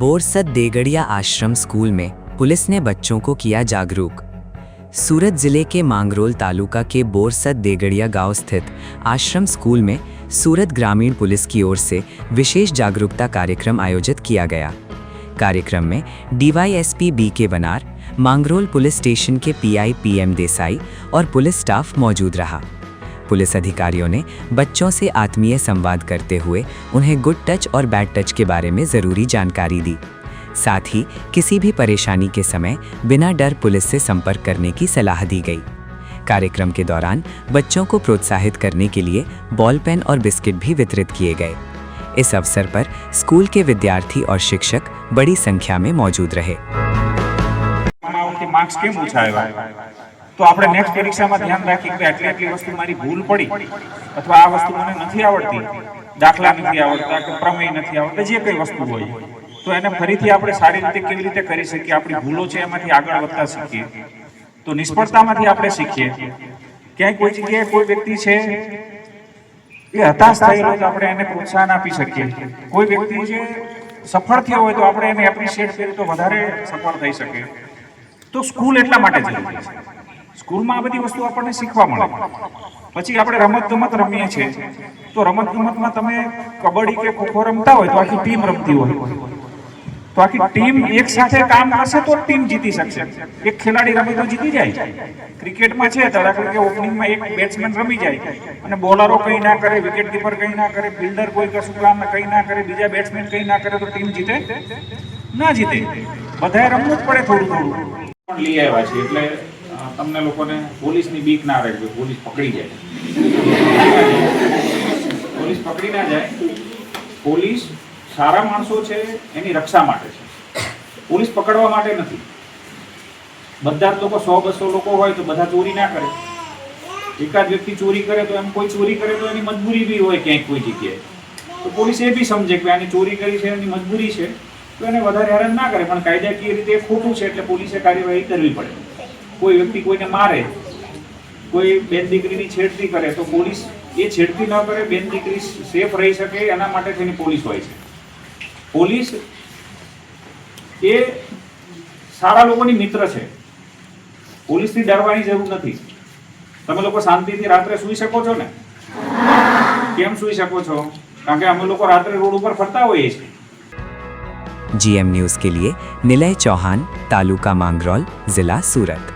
बोरसद देगड़िया आश्रम स्कूल में पुलिस ने बच्चों को किया जागरूक। सूरत जिले के मांगरोल तालुका के बोरसद देगड़िया गांव स्थित आश्रम स्कूल में सूरत ग्रामीण पुलिस की ओर से विशेष जागरूकता कार्यक्रम आयोजित किया गया। कार्यक्रम में डीवाईएसपी बीके बनार, मांगरोल पुलिस स्टेशन के पीआई पीएम देसाई और पुलिस स्टाफ मौजूद रहा। पुलिस अधिकारियों ने बच्चों से आत्मीय संवाद करते हुए उन्हें गुड टच और बैड टच के बारे में ज़रूरी जानकारी दी। साथ ही किसी भी परेशानी के समय बिना डर पुलिस से संपर्क करने की सलाह दी गई। कार्यक्रम के दौरान बच्चों को प्रोत्साहित करने के लिए बॉल पेन और बिस्किट भी वितरित किए गए। इस अवसर पर स्कूल के विद्यार्थी और शिक्षक बड़ी संख्या में मौजूद रहे। मार्क्स केम ओछा आव्या तो આપણે નેક્સ્ટ પરીક્ષામાં ધ્યાન રાખી કે આટલી વસ્તુ મારી ભૂલ પડી અથવા આ વસ્તુ મને નથી આવડતી, દાખલા નથી આવડતા કે પ્રમેય નથી આવડતા, જે કઈ વસ્તુ હોય તો એને ફરીથી આપણે સારી રીતે કેવી રીતે કરી શકીએ, આપણી ભૂલો છે એમાંથી આગળ વધતા શીખીએ, તો નિષ્ફળતામાંથી આપણે શીખીએ। ક્યાંય કોઈ જગ્યાએ કોઈ વ્યક્તિ છે એ હતાશ થયેલો તો આપણે એને પ્રોત્સાહન આપી શકીએ, કોઈ વ્યક્તિ છે સફળ થયો હોય તો આપણે એને એપ્રિશિએટ કરીએ તો વધારે સફળ થઈ શકે। તો સ્કૂલ એટલા માટે જરૂરી છે। સ્કૂલમાં આ બધી વસ્તુ આપણને શીખવા મળે। પછી આપણે રમત ગમત રમીએ છીએ તો રમત ગમતમાં તમે કબડ્ડી કે ખોખો રમતા હોય તો આખી ટીમ રમતી હોય તો આખી ટીમ એક સાથે કામ કરશે તો ટીમ જીતી શકશે। એક ખેલાડી રમે તો જીતી જાય। ક્રિકેટમાં છે દાખલા કે ઓપનિંગમાં એક બેટ્સમેન રમી જાય અને બોલરો કંઈ ના કરે, વિકેટ કીપર કંઈ ના કરે, ફિલ્ડર કોઈ કશું કામ કંઈ ના કરે, બીજા બેટ્સમેન કંઈ ના કરે તો ટીમ જીતે ના જીતે। બધાએ રમવું જ પડે થોડું થોડું। પણ લઈ આવ્યા છે એટલે તમને લોકોને પોલીસની બીક ના રહે, પોલીસ પકડી જાય, પોલીસ પકડી ના જાય। પોલીસ સારા માણસો છે એની રક્ષા માટે છે, પોલીસ પકડવા માટે નથી। બધા જ લોકો 100-200 લોકો હોય તો બધા ચોરી ના કરે, એકાદ વ્યક્તિ ચોરી કરે તો એમ કોઈ ચોરી કરે તો એની મજબૂરી બી હોય ક્યાંક કોઈ જગ્યાએ, તો પોલીસ એ બી સમજે કે આની ચોરી કરી છે એની મજબૂરી છે તો એને વધારે હેરાન ના કરે, પણ કાયદાકીય રીતે ખોટું છે એટલે પોલીસે કાર્યવાહી કરવી પડે। કોઈ વ્યક્તિ કોઈને મારે, કોઈ બેન દીકરીની છેડતી કરે તો પોલીસ એ છેડતી ન કરે, બેન દીકરી સેફ રહી શકે એના માટે થઈને પોલીસ હોય છે। પોલીસ એ સારા લોકોની મિત્ર છે, પોલીસથી ડરવાની જરૂર નથી। તમે લોકો શાંતિથી રાત્રે સૂઈ શકો છો ને? કેમ સૂઈ શકો છો? કારણ કે અમે લોકો રાત્રે રોડ ઉપર ફરતા હોઈએ છીએ। जीएम न्यूज़ के लिए निलय चौहान, तालुका मांगरोल, जिला सूरत।